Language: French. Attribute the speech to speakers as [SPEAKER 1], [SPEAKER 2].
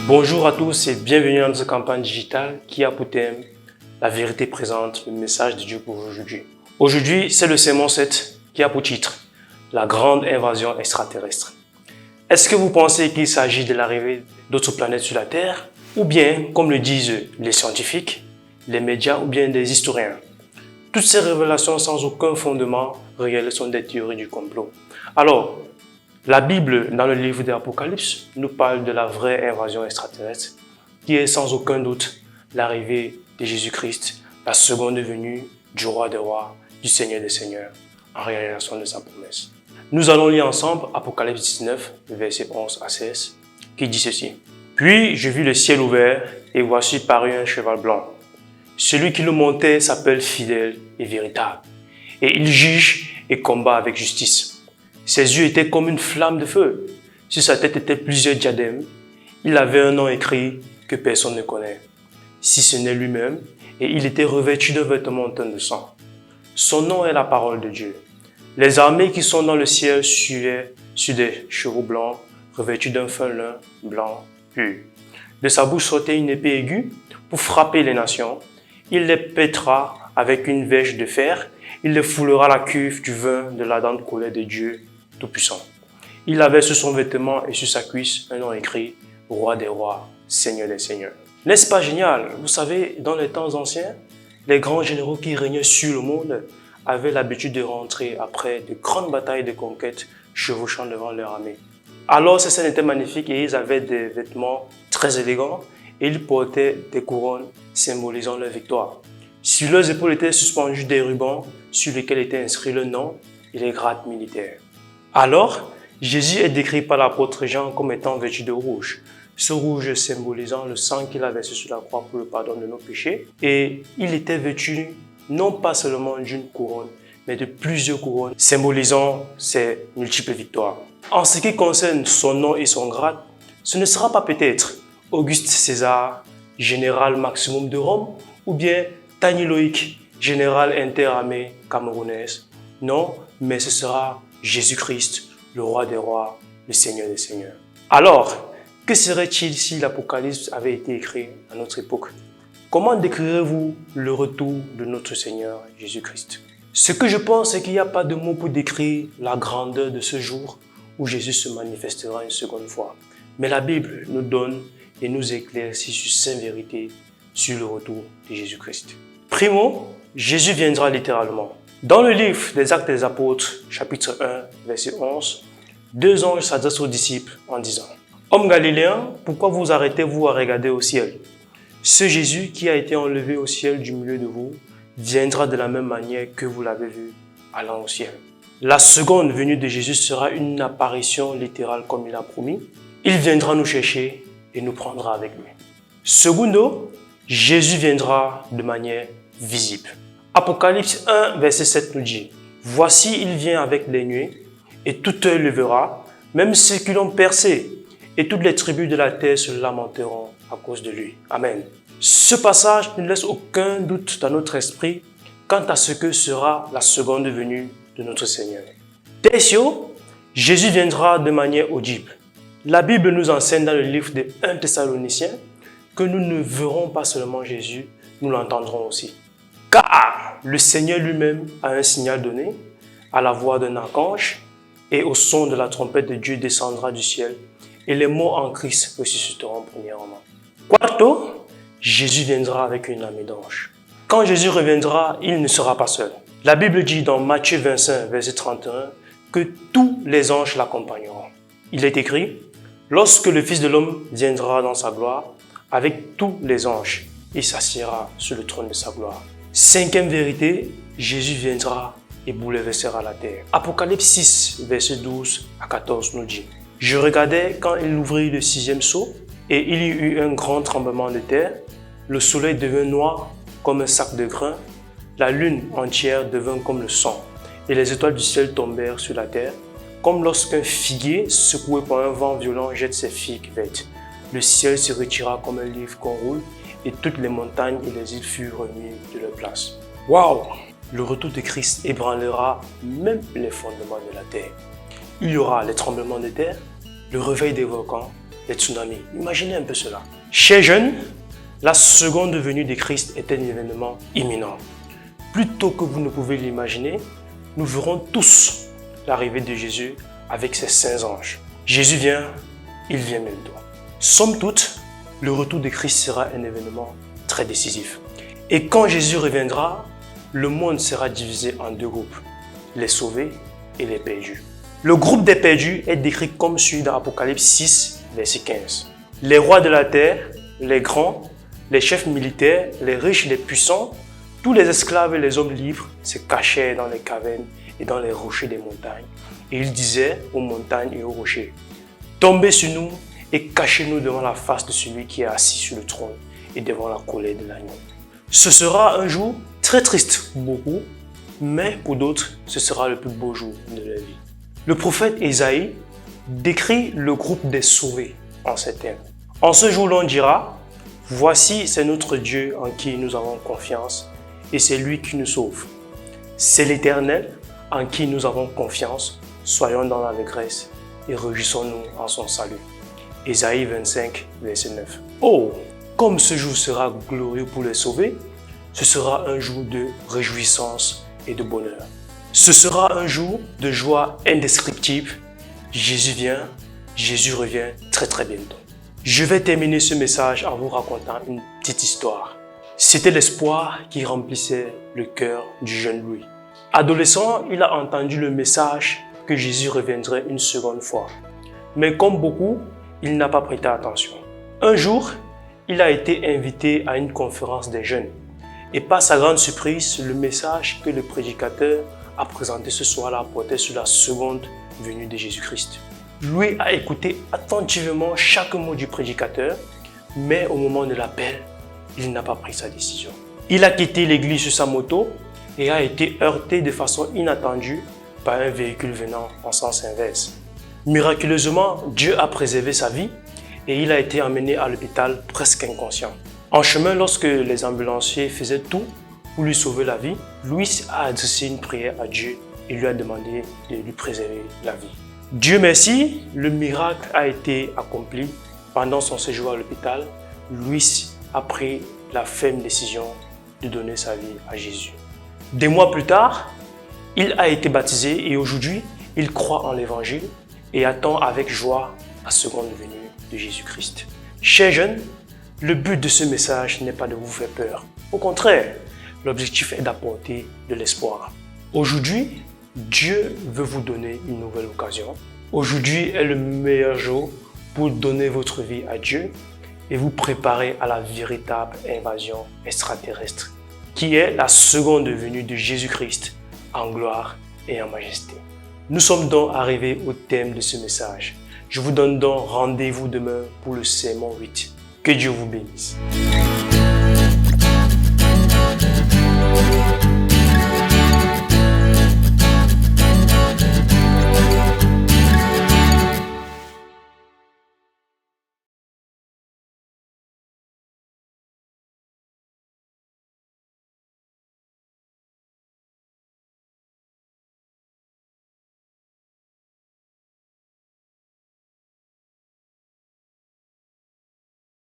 [SPEAKER 1] Bonjour à tous et bienvenue dans notre campagne digitale qui a pour thème la vérité présente, le message de Dieu pour aujourd'hui. Aujourd'hui, c'est le sermon 7 qui a pour titre la grande invasion extraterrestre. Est-ce que vous pensez qu'il s'agit de l'arrivée d'autres planètes sur la Terre ou bien, comme le disent les scientifiques, les médias ou bien des historiens? Toutes ces révélations sans aucun fondement réel sont des théories du complot. Alors, la Bible, dans le livre de l'Apocalypse, nous parle de la vraie invasion extraterrestre, qui est sans aucun doute l'arrivée de Jésus-Christ, la seconde venue du roi des rois, du Seigneur des seigneurs, en réalisation de sa promesse. Nous allons lire ensemble Apocalypse 19, versets 11 à 16, qui dit ceci. « Puis je vis le ciel ouvert, et voici parut un cheval blanc. Celui qui le montait s'appelle fidèle et véritable, et il juge et combat avec justice. Ses yeux étaient comme une flamme de feu. Sur sa tête étaient plusieurs diadèmes. Il avait un nom écrit que personne ne connaît, si ce n'est lui-même, et il était revêtu d'un vêtement teint de sang. Son nom est la parole de Dieu. Les armées qui sont dans le ciel suivaient sur des chevaux blancs, revêtus d'un fin lin blanc pur. De sa bouche sortait une épée aiguë pour frapper les nations. Il les pètera avec une verge de fer. Il les foulera la cuve du vin de l'ardente colère de Dieu Tout-Puissant. Il avait sur son vêtement et sur sa cuisse un nom écrit « Roi des rois, Seigneur des seigneurs ». N'est-ce pas génial? Vous savez, dans les temps anciens, les grands généraux qui régnaient sur le monde avaient l'habitude de rentrer après de grandes batailles de conquête chevauchant devant leur armée. Alors ces scènes étaient magnifiques et ils avaient des vêtements très élégants et ils portaient des couronnes symbolisant leur victoire. Sur leurs épaules étaient suspendus des rubans sur lesquels était inscrit le nom et les grades militaires. Alors, Jésus est décrit par l'apôtre Jean comme étant vêtu de rouge. Ce rouge symbolisant le sang qu'il a versé sur la croix pour le pardon de nos péchés. Et il était vêtu non pas seulement d'une couronne, mais de plusieurs couronnes symbolisant ses multiples victoires. En ce qui concerne son nom et son grade, ce ne sera pas peut-être Auguste César, général maximum de Rome, ou bien Tani Loïc, général interarmée camerounaise. Non, mais ce sera Jésus-Christ, le roi des rois, le Seigneur des seigneurs. Alors, que serait-il si l'Apocalypse avait été écrit à notre époque? Comment décrirez-vous le retour de notre Seigneur Jésus-Christ? Ce que je pense, c'est qu'il n'y a pas de mots pour décrire la grandeur de ce jour où Jésus se manifestera une seconde fois. Mais la Bible nous donne et nous éclaircit sur 5 vérités sur le retour de Jésus-Christ. Primo, Jésus viendra littéralement. Dans le livre des Actes des Apôtres, chapitre 1, verset 11, 2 anges s'adressent aux disciples en disant « Hommes galiléens, pourquoi vous arrêtez-vous à regarder au ciel? Ce Jésus qui a été enlevé au ciel du milieu de vous viendra de la même manière que vous l'avez vu allant au ciel. » La seconde venue de Jésus sera une apparition littérale comme il a promis. Il viendra nous chercher et nous prendra avec lui. Secondo, Jésus viendra de manière visible. Apocalypse 1, verset 7 nous dit « Voici, il vient avec les nuées, et tout œil le verra, même ceux qui l'ont percé, et toutes les tribus de la terre se lamenteront à cause de lui. » Amen. Ce passage ne laisse aucun doute dans notre esprit quant à ce que sera la seconde venue de notre Seigneur. Tertio, Jésus viendra de manière audible. La Bible nous enseigne dans le livre de 1 Thessaloniciens que nous ne verrons pas seulement Jésus, nous l'entendrons aussi. Car le Seigneur lui-même a un signal donné, à la voix d'un archange, et au son de la trompette de Dieu descendra du ciel, et les morts en Christ ressusciteront premièrement. Quarto, Jésus viendra avec une armée d'anges. Quand Jésus reviendra, il ne sera pas seul. La Bible dit dans Matthieu 25, verset 31, que tous les anges l'accompagneront. Il est écrit, « Lorsque le Fils de l'homme viendra dans sa gloire, avec tous les anges, il s'assiera sur le trône de sa gloire. » Cinquième vérité, Jésus viendra et bouleversera la terre. Apocalypse 6, verset 12 à 14 nous dit « Je regardais quand il ouvrit le 6e sceau, et il y eut un grand tremblement de terre. Le soleil devint noir comme un sac de grains, la lune entière devint comme le sang, et les étoiles du ciel tombèrent sur la terre, comme lorsqu'un figuier, secoué par un vent violent, jette ses figues vertes. Le ciel se retira comme un livre qu'on roule, et toutes les montagnes et les îles furent remises de leur place. Waouh! Le retour de Christ ébranlera même les fondements de la terre. Il y aura les tremblements de terre, le réveil des volcans, les tsunamis. Imaginez un peu cela. Chers jeunes, la seconde venue de Christ est un événement imminent. Plus tôt que vous ne pouvez l'imaginer, nous verrons tous l'arrivée de Jésus avec ses saints anges. Jésus vient, il vient bientôt. Somme toute, le retour de Christ sera un événement très décisif. Et quand Jésus reviendra, le monde sera divisé en deux groupes, les sauvés et les perdus. Le groupe des perdus est décrit comme celui dans Apocalypse 6, verset 15. Les rois de la terre, les grands, les chefs militaires, les riches, les puissants, tous les esclaves et les hommes libres se cachaient dans les cavernes et dans les rochers des montagnes. Et ils disaient aux montagnes et aux rochers, « Tombez sur nous et cachez-nous devant la face de celui qui est assis sur le trône et devant la colère de l'agneau. » Ce sera un jour très triste pour beaucoup, mais pour d'autres, ce sera le plus beau jour de leur vie. Le prophète Ésaïe décrit le groupe des sauvés en ces termes. En ce jour, l'on dira, « Voici, c'est notre Dieu en qui nous avons confiance et c'est lui qui nous sauve. C'est l'Éternel en qui nous avons confiance, soyons dans l'allégresse et réjouissons-nous en son salut. » Ésaïe 25, verset 9. Oh, comme ce jour sera glorieux pour les sauvés, ce sera un jour de réjouissance et de bonheur. Ce sera un jour de joie indescriptible. Jésus vient, Jésus revient très bientôt. Je vais terminer ce message en vous racontant une petite histoire. C'était l'espoir qui remplissait le cœur du jeune Louis. Adolescent, il a entendu le message que Jésus reviendrait une seconde fois. Mais comme beaucoup, il n'a pas prêté attention. Un jour, il a été invité à une conférence des jeunes. Et par sa grande surprise, le message que le prédicateur a présenté ce soir-là portait sur la seconde venue de Jésus-Christ. Louis a écouté attentivement chaque mot du prédicateur, mais au moment de l'appel, il n'a pas pris sa décision. Il a quitté l'église sur sa moto et a été heurté de façon inattendue par un véhicule venant en sens inverse. Miraculeusement, Dieu a préservé sa vie et il a été emmené à l'hôpital presque inconscient. En chemin, lorsque les ambulanciers faisaient tout pour lui sauver la vie, Louis a adressé une prière à Dieu et lui a demandé de lui préserver la vie. Dieu merci, le miracle a été accompli. Pendant son séjour à l'hôpital, Louis a pris la ferme décision de donner sa vie à Jésus. Des mois plus tard, il a été baptisé et aujourd'hui, il croit en l'évangile et attend avec joie la seconde venue de Jésus-Christ. Chers jeunes, le but de ce message n'est pas de vous faire peur. Au contraire, l'objectif est d'apporter de l'espoir. Aujourd'hui, Dieu veut vous donner une nouvelle occasion. Aujourd'hui est le meilleur jour pour donner votre vie à Dieu et vous préparer à la véritable invasion extraterrestre, qui est la seconde venue de Jésus-Christ en gloire et en majesté. Nous sommes donc arrivés au thème de ce message. Je vous donne donc rendez-vous demain pour le sermon 8. Que Dieu vous bénisse.